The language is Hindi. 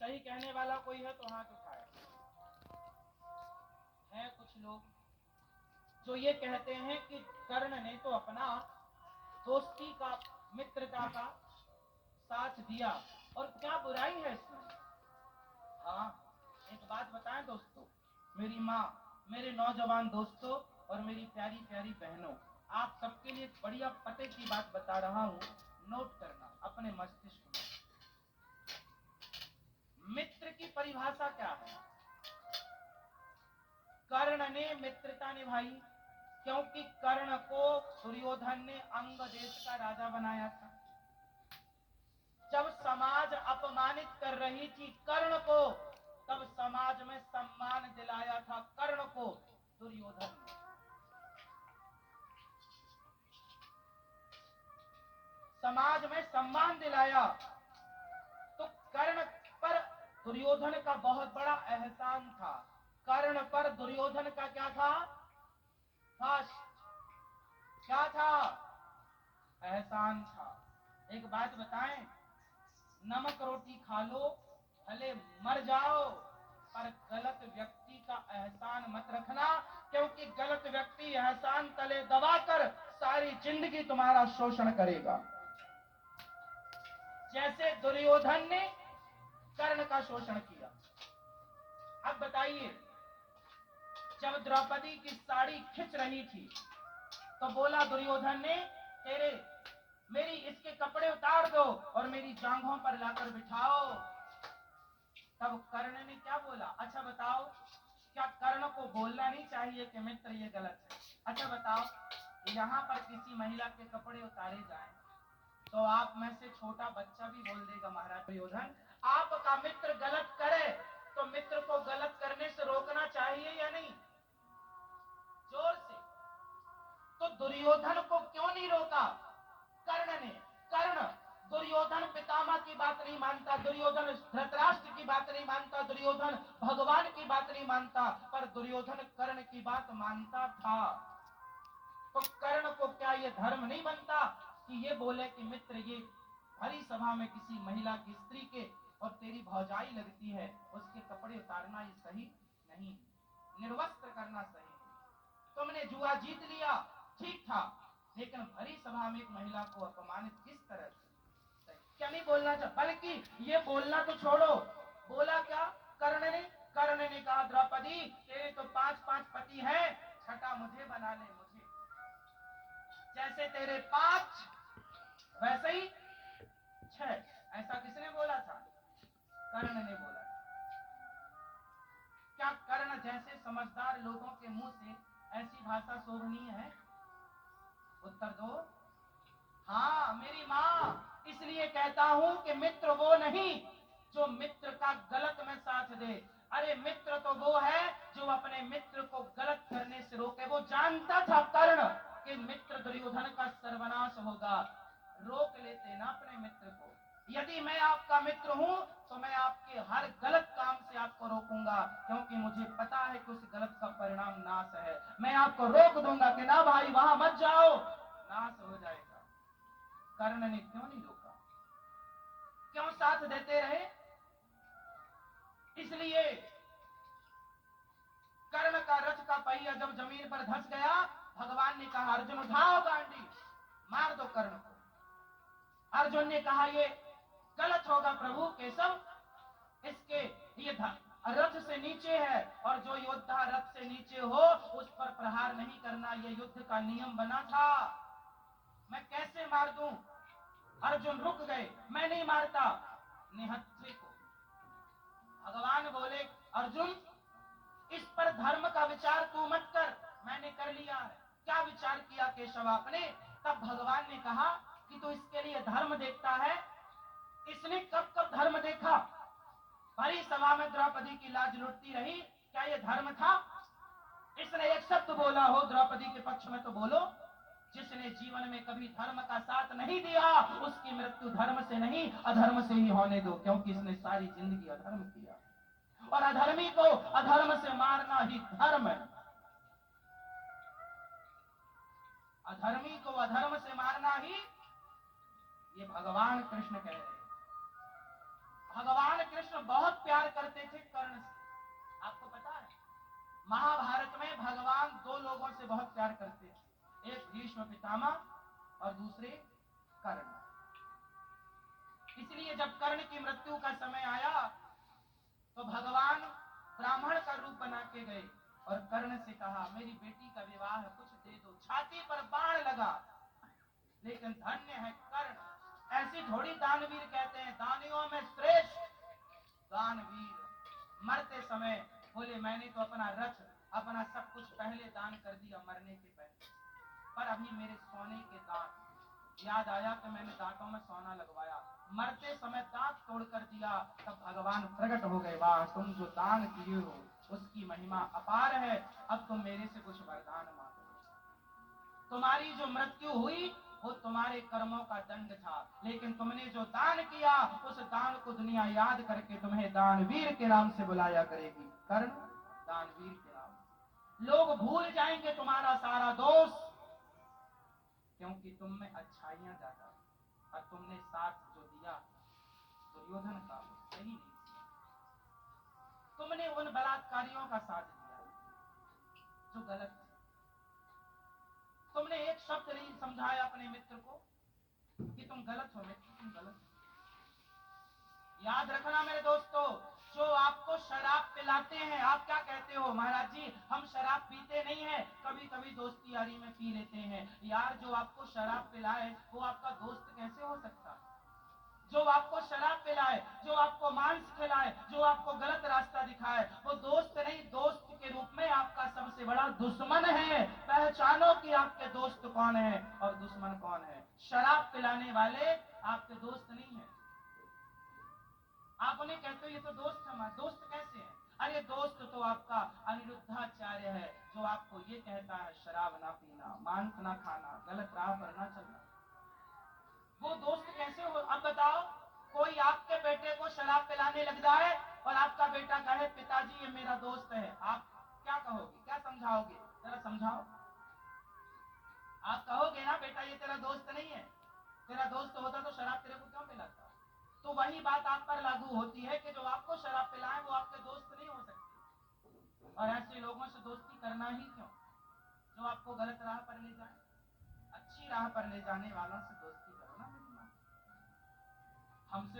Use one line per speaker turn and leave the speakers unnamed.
सही कहने वाला कोई है तो हाथ उठाए। है कुछ लोग जो ये कहते हैं कि कर्ण ने तो अपना दोस्ती का, मित्रता का साथ दिया और क्या बुराई है इसमें। हाँ, एक बात बताएं दोस्तों, मेरी माँ, मेरे नौजवान दोस्तों और मेरी प्यारी प्यारी बहनों, आप सबके लिए बढ़िया पते की बात बता रहा हूँ, नोट करना अपने मस्तिष्क में। मित्र की परिभाषा क्या है? कर्ण ने मित्रता निभाई क्योंकि कर्ण को दुर्योधन ने अंग देश का राजा बनाया था। जब समाज अपमानित कर रही थी कर्ण को, तब समाज में सम्मान दिलाया था कर्ण को दुर्योधन ने। समाज में सम्मान दिलाया तो कर्ण पर दुर्योधन का बहुत बड़ा एहसान था। कर्ण पर दुर्योधन का क्या था? क्या था? एहसान था। एक बात बताएं, नमक रोटी खा लो भले मर जाओ, पर गलत व्यक्ति का एहसान मत रखना, क्योंकि गलत व्यक्ति एहसान तले दबाकर सारी जिंदगी तुम्हारा शोषण करेगा। जैसे दुर्योधन ने कर्ण का शोषण किया। अब बताइए, जब द्रौपदी की साड़ी खिंच रही थी तो बोला दुर्योधन ने, मेरी इसके कपड़े उतार दो और मेरी जांघों पर लाकर बिठाओ। तब कर्ण ने क्या बोला? अच्छा बताओ, क्या कर्ण को बोलना नहीं चाहिए कि मित्र ये गलत है? अच्छा बताओ, यहाँ पर किसी महिला के कपड़े उतारे जाएं तो आप में से छोटा बच्चा भी बोल देगा, महाराज दुर्योधन आपका मित्र गलत करे तो मित्र को गलत करने से रोकना चाहिए या नहीं? जोर से। तो दुर्योधन को क्यों नहीं रोका कर्ण ने? कर्ण दुर्योधन पितामह की बात नहीं मानता, दुर्योधन धृतराष्ट्र की बात नहीं मानता, दुर्योधन भगवान की बात नहीं मानता, पर दुर्योधन कर्ण की बात मानता था। तो कर्ण को क्या ये धर्म नहीं बनता कि ये बोले कि मित्र ये भरी सभा में किसी महिला की, स्त्री के, और तेरी भौजाई लगती है उसके कपड़े उतारना ये सही नहीं, निर्वस्त्र करना सही नहीं। तुमने जुआ जीत लिया, ठीक था, लेकिन भरी सभा में एक महिला को अपमानित किस तरह से? क्या नहीं बोलना चाहिए? बल्कि ये बोलना तो छोड़ो, बोला क्या कर्ण ने? कर्ण ने कहा द्रौपदी तेरे तो 5-5 पति हैं, छठा मुझे बना ले, मुझे। जैसे तेरे 5 वैसे ही 6। ऐसा किसने बोला था? कर्ण ने बोला। क्या कर्ण जैसे समझदार लोगों के मुंह से ऐसी भाषा शोभनीय है? उत्तर दो। हाँ मेरी माँ, इसलिए कहता हूं कि मित्र वो नहीं जो मित्र का गलत में साथ दे। अरे मित्र तो वो है जो अपने मित्र को गलत करने से रोके। वो जानता था कर्ण कि मित्र दुर्योधन का सर्वनाश होगा, रोक लेते ना अपने मित्र को। यदि मैं आपका मित्र हूं तो मैं आपके हर गलत काम से आपको रोकूंगा, क्योंकि मुझे पता है कि उस गलत का परिणाम नाश है। मैं आपको रोक दूंगा कि ना भाई वहां मत जाओ, नाश हो जाएगा। कर्ण ने क्यों नहीं रोका? क्यों साथ देते रहे? इसलिए कर्ण का रथ का पहिया जब जमीन पर धंस गया, भगवान ने कहा अर्जुन उठाओ गांडी, मार दो कर्ण को। अर्जुन ने कहा ये गलत होगा प्रभु केशव, इसके ये रथ से नीचे है और जो योद्धा रथ से नीचे हो उस पर प्रहार नहीं करना, ये युद्ध का नियम बना था, मैं कैसे मार दूं? अर्जुन रुक गए, मैं नहीं मारता निहत्थे को। भगवान बोले अर्जुन इस पर धर्म का विचार तू मत कर, मैंने कर लिया है। क्या विचार किया केशव आपने? तब भगवान ने कहा कि तू इसके लिए धर्म देखता है। इसने कब कब धर्म देखा? भरी सभा में द्रौपदी की लाज लुटती रही, क्या ये धर्म था? इसने एक शब्द बोला हो द्रौपदी के पक्ष में तो बोलो। जिसने जीवन में कभी धर्म का साथ नहीं दिया उसकी मृत्यु धर्म से नहीं अधर्म से ही होने दो, क्योंकि इसने सारी जिंदगी अधर्म किया और अधर्मी को अधर्म से मारना ही धर्म है। अधर्मी को अधर्म से मारना ही, ये भगवान कृष्ण कह रहे हैं। भगवान कृष्ण बहुत प्यार करते थे कर्ण से। आपको पता है महाभारत में भगवान दो लोगों से बहुत प्यार करते थे, एक भीष्म पितामह और दूसरे कर्ण। इसलिए जब कर्ण की मृत्यु का समय आया तो भगवान ब्राह्मण का रूप बना के गए और कर्ण से कहा, मेरी बेटी का विवाह कुछ दे दो। छाती पर बाण लगा, लेकिन धन्य है कर्ण, ऐसी थोड़ी दानवीर कहते हैं, दानियों में श्रेष्ठ दानवीर। मरते समय बोले, मैंने तो अपना रथ, अपना सब कुछ पहले दान कर दिया मरने के पहले, पर अभी मेरे सोने के दांत याद आया कि मैंने दांतों में सोना लगवाया, मरते समय दांत तोड़ कर दिया। तब भगवान प्रकट हो गए, वाह तुम जो दान किए हो उसकी महिमा अपार है, अब तुम मेरे से कुछ वरदान मांगो। तुम्हारी जो मृत्यु हुई वो तुम्हारे कर्मों का दंड था, लेकिन तुमने जो दान किया उस दान को दुनिया याद करके तुम्हें दानवीर के नाम से बुलाया करेगी। कर्ण दानवीर के नाम से। लोग भूल जाएंगे तुम्हारा सारा दोष, क्योंकि तुम में अच्छाइयां ज्यादा, और तुमने साथ जो दिया दुर्योधन का वो सही नहीं किया। तुमने उन बलात्कारियों का साथ दिया जो गलत थे। तुमने एक शब्द नहीं समझाया अपने मित्र को कि तुम गलत हो मित्र, तुम गलत हो। याद रखना मेरे दोस्तों, जो आपको शराब पिलाते हैं, आप क्या कहते हो, महाराज जी हम शराब पीते नहीं है, कभी कभी दोस्ती यारी में पी लेते हैं। यार जो आपको शराब पिलाए वो आपका दोस्त कैसे हो सकता है? जो आपको शराब पिलाए, जो आपको मांस खिलाए, जो आपको गलत रास्ता दिखाए, वो दोस्त नहीं, दोस्त के रूप में आपका सबसे बड़ा दुश्मन है। पहचानो कि आपके दोस्त कौन है और दुश्मन कौन है। शराब पिलाने वाले आपके दोस्त नहीं है। आप उन्हें कहते हो ये तो दोस्त है, हमारे दोस्त कैसे है? अरे दोस्त तो आपका अनिरुद्धाचार्य है, जो आपको ये कहता है शराब ना पीना, मांस ना खाना, गलत राह पर ना चलना। वो दोस्त कैसे हो? अब बताओ, कोई आपके बेटे को शराब पिलाने लग जाए और आपका बेटा कहे पिताजी ये मेरा दोस्त है, आप क्या कहोगे, क्या समझाओगे? जरा समझाओ। आप कहोगे ना बेटा ये तेरा दोस्त नहीं है, तेरा दोस्त होता तो शराब तेरे को क्यों पिलाता? तो वही बात आप पर लागू होती है कि जो आपको शराब पिलाए वो आपके दोस्त नहीं हो सकते, और ऐसे लोगों से दोस्ती करना ही क्यों जो आपको गलत राह पर ले जाए। अच्छी राह पर ले जाने वालों से दोस्ती करो ना मेरी मां। हमसे